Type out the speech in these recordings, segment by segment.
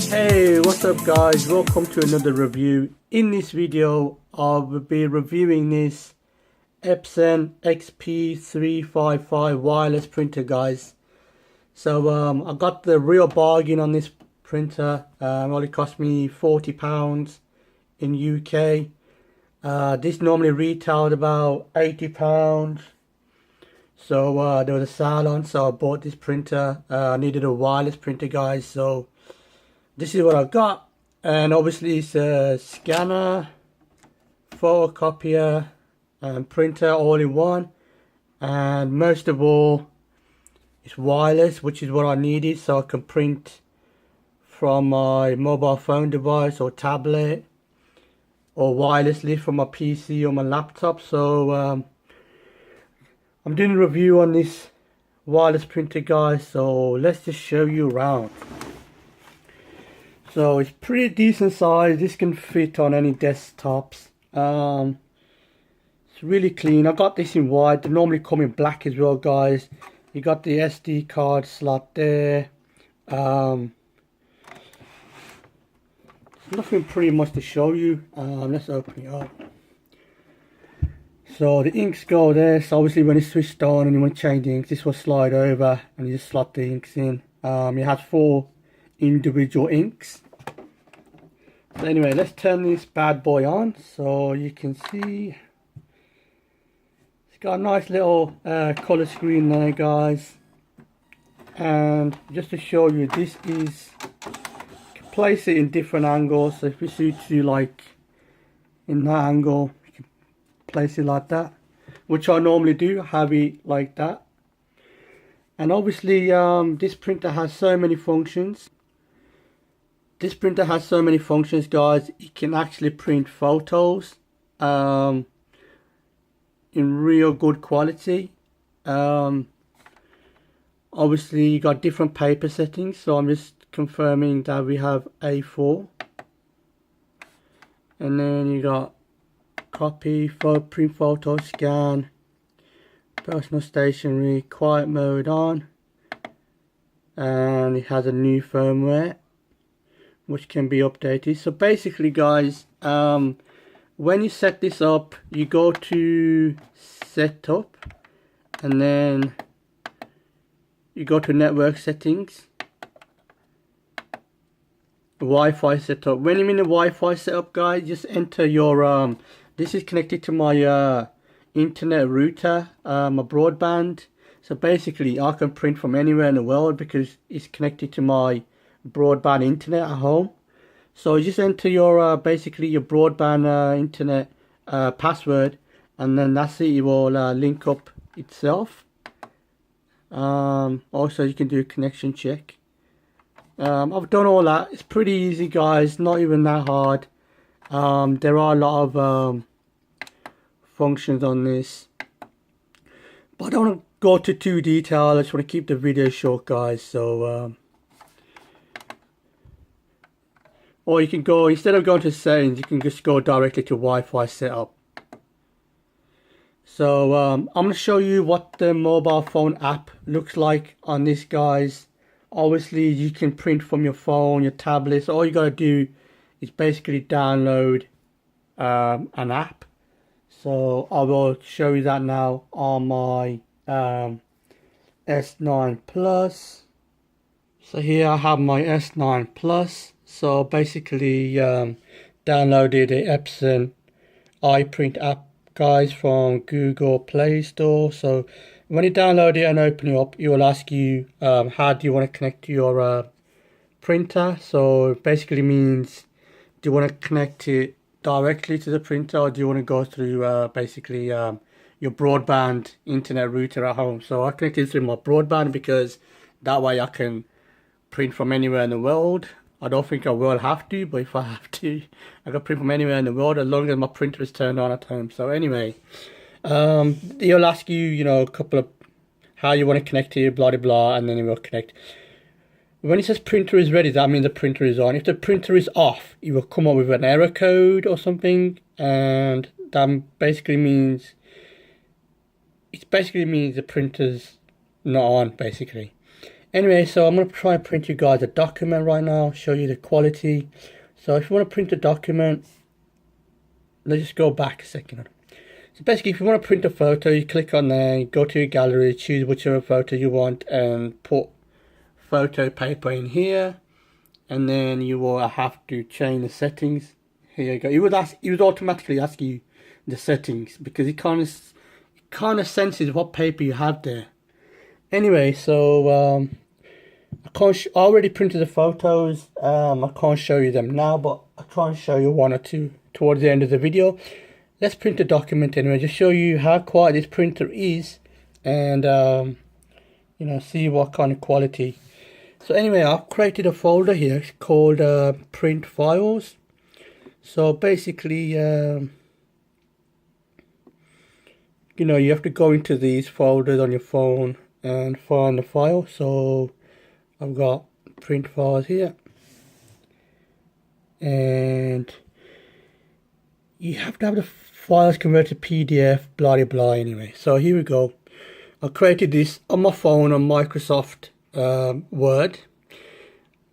Hey, what's up guys, welcome to another review. In this video I will be reviewing this Epson XP-355 wireless printer guys. So I got the real bargain on this printer. Only cost me £40 in UK. This normally retailed about £80. So there was a sale on, so I bought this printer. I needed a wireless printer guys, so this is what I got. And obviously it's a scanner, photocopier and printer all in one, and most of all it's wireless, which is what I needed, so I can print from my mobile phone device or tablet or wirelessly from my PC or my laptop. So I'm doing a review on this wireless printer guys, so let's just show you around. So it's pretty decent size. This can fit on any desktops. It's really clean. I got this in white. They normally come in black as well guys. You got the SD card slot there. There's nothing pretty much to show you. Let's open it up. So the inks go there. So obviously when it's switched on and you want to change the inks, this will slide over and you just slot the inks in. It has 4 individual inks. So anyway, let's turn this bad boy on so you can see. It's got a nice little color screen there guys, and just to show you, this is, you can place it in different angles. So if it suits you, like in that angle, you can place it like that, which I normally do, have it like that. And obviously this printer has so many functions. This printer has so many functions guys. It can actually print photos in real good quality. Obviously you got different paper settings, so I'm just confirming that we have A4, and then you got copy, print photo, scan, personal stationery, quiet mode on, and it has a new firmware which can be updated. So basically guys, when you set this up, you go to setup and then you go to network settings, Wi-Fi setup. When you're in the Wi-Fi setup guys, just enter your this is connected to my internet router, my broadband. So basically I can print from anywhere in the world because it's connected to my broadband internet at home. So you just enter your basically your broadband internet password, and then that's it. It will link up itself. Also you can do a connection check. I've done all that. It's pretty easy guys, not even that hard. There are a lot of functions on this, but I don't want to go to too detailed. I just want to keep the video short guys. So or you can go, instead of going to settings, you can just go directly to Wi-Fi setup. So I'm going to show you what the mobile phone app looks like on this guys. Obviously you can print from your phone, your tablet. So all you got to do is basically download an app. So I will show you that now on my S9 Plus. So here I have my S9 Plus. So basically downloaded the Epson iPrint app guys from Google Play Store. So when you download it and open it up, it will ask you how do you want to connect to your printer. So it basically means, do you want to connect it directly to the printer, or do you want to go through basically your broadband internet router at home. So I connected through my broadband because that way I can print from anywhere in the world. I don't think I will have to, but if I have to, I can print from anywhere in the world as long as my printer is turned on at home. So anyway, he'll ask you, you know, a couple of how you want to connect to, blah blah blah, and then it will connect. When it says printer is ready, that means the printer is on. If the printer is off, it will come up with an error code or something, and that basically means the printer's not on basically. Anyway, so I'm going to try and print you guys a document right now, show you the quality. So if you want to print a document, let's just go back a second. So basically, if you want to print a photo, you click on there, go to your gallery, choose whichever photo you want, and put photo paper in here. And then you will have to change the settings. Here you go. It would automatically ask you the settings because it kind of senses what paper you have there. Anyway, so I already printed the photos. I can't show you them now, but I'll try and show you one or two towards the end of the video. Let's print a document anyway, just show you how quiet this printer is, and you know, see what kind of quality. So anyway, I've created a folder here called print files. So basically, you know, you have to go into these folders on your phone and find the file. So I've got print files here, and you have to have the files converted to PDF, blah blah blah. Anyway, so here we go. I created this on my phone on Microsoft Word.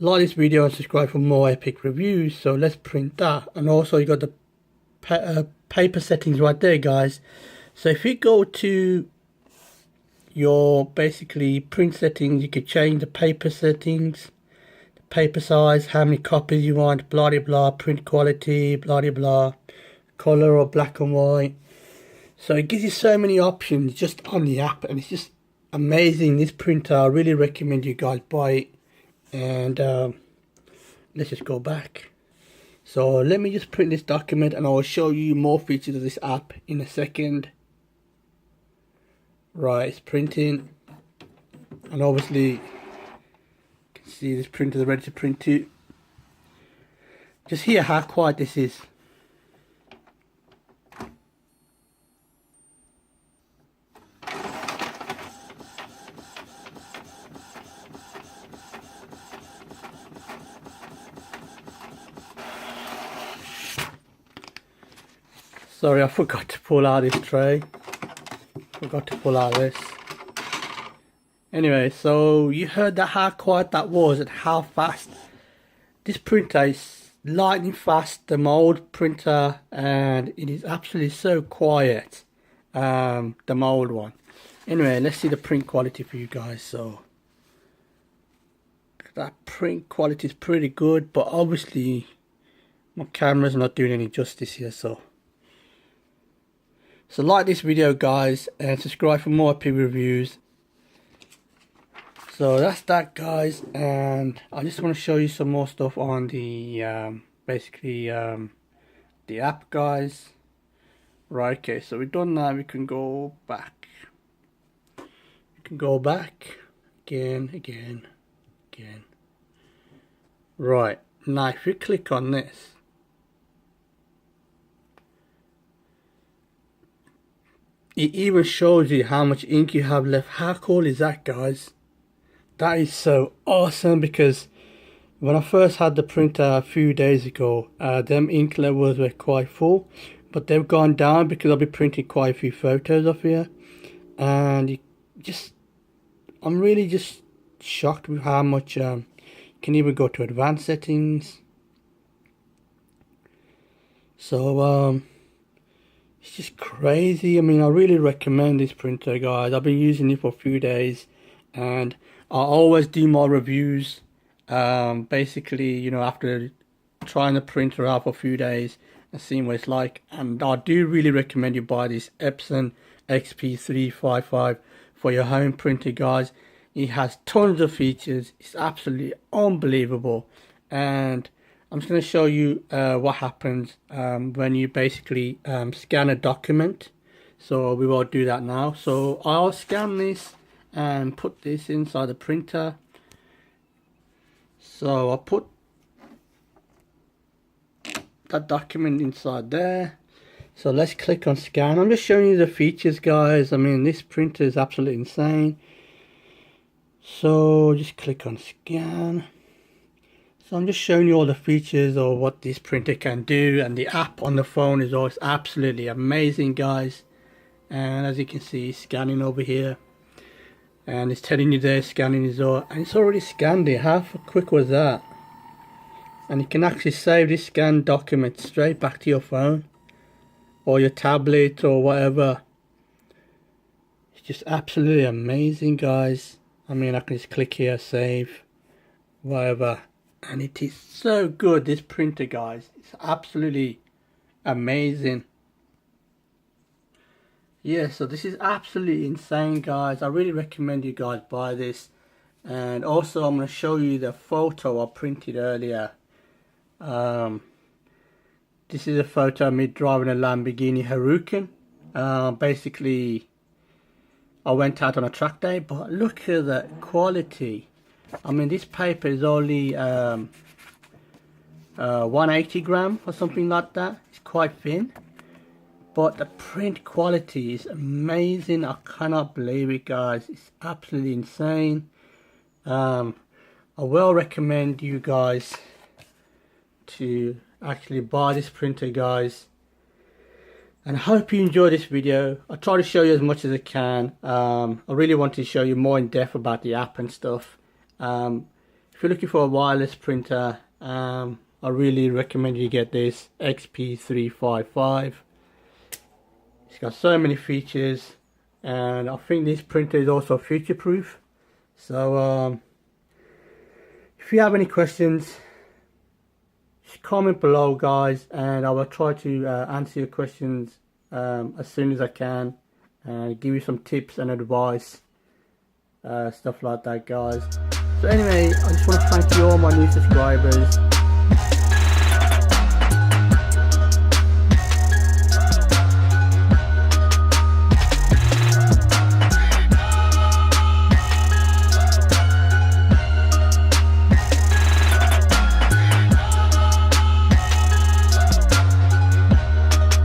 Like this video and subscribe for more epic reviews. So let's print that. And also you got the paper settings right there, guys. So if you go to your basically print settings, you can change the paper settings, the paper size, how many copies you want, blah blah blah, print quality, blah blah blah, color or black and white. So it gives you so many options just on the app, and it's just amazing. This printer, I really recommend you guys buy it. And let's just go back. So let me just print this document, and I will show you more features of this app in a second. Right, it's printing, and obviously you can see this printer is ready to print too. Just hear how quiet this is. Sorry, I forgot to pull out this tray. Forgot to pull out this. Anyway, so you heard that how quiet that was and how fast. This printer is lightning fast, the old printer, and it is absolutely so quiet. The old one. Anyway, let's see the print quality for you guys. So that print quality is pretty good, but obviously my camera's not doing any justice here. So like this video, guys, and subscribe for more epic reviews. So that's that, guys, and I just want to show you some more stuff on the basically the app, guys. Right, okay, so we've done that. We can go back. We can go back again. Right, now if you click on this, it even shows you how much ink you have left. How cool is that, guys? That is so awesome, because when I first had the printer a few days ago, them ink levels were quite full, but they've gone down because I'll be printing quite a few photos off here. And I'm really just shocked with how much you can even go to advanced settings. So it's just crazy. I mean, I really recommend this printer, guys. I've been using it for a few days, and I always do my reviews basically, you know, after trying the printer out for a few days and seeing what it's like. And I do really recommend you buy this Epson XP-355 for your home printer, guys. It has tons of features. It's absolutely unbelievable, and I'm just going to show you what happens when you basically scan a document. So we will do that now. So I'll scan this and put this inside the printer. So I'll put that document inside there. So let's click on scan. I'm just showing you the features, guys. I mean, this printer is absolutely insane. So just click on scan. So I'm just showing you all the features of what this printer can do, and the app on the phone is always absolutely amazing, guys. And as you can see, scanning over here, and it's telling you there scanning is all, and it's already scanned it. How quick was that? And you can actually save this scanned document straight back to your phone or your tablet or whatever. It's just absolutely amazing, guys. I mean, I can just click here, save, whatever, and it is so good, this printer, guys. It's absolutely amazing. Yeah, so this is absolutely insane, guys. I really recommend you guys buy this. And also I'm going to show you the photo I printed earlier. This is a photo of me driving a Lamborghini Huracan. Basically I went out on a track day, but look at the quality. I mean, this paper is only 180 gram or something like that. It's quite thin, but the print quality is amazing. I cannot believe it, guys. It's absolutely insane. I will recommend you guys to actually buy this printer, guys. And I hope you enjoy this video. I try to show you as much as I can. I really want to show you more in depth about the app and stuff. If you're looking for a wireless printer, I really recommend you get this XP-355. It's got so many features, and I think this printer is also future proof. So if you have any questions, just comment below, guys, and I will try to answer your questions as soon as I can, and give you some tips and advice, stuff like that, guys. So anyway, I just want to thank you all my new subscribers.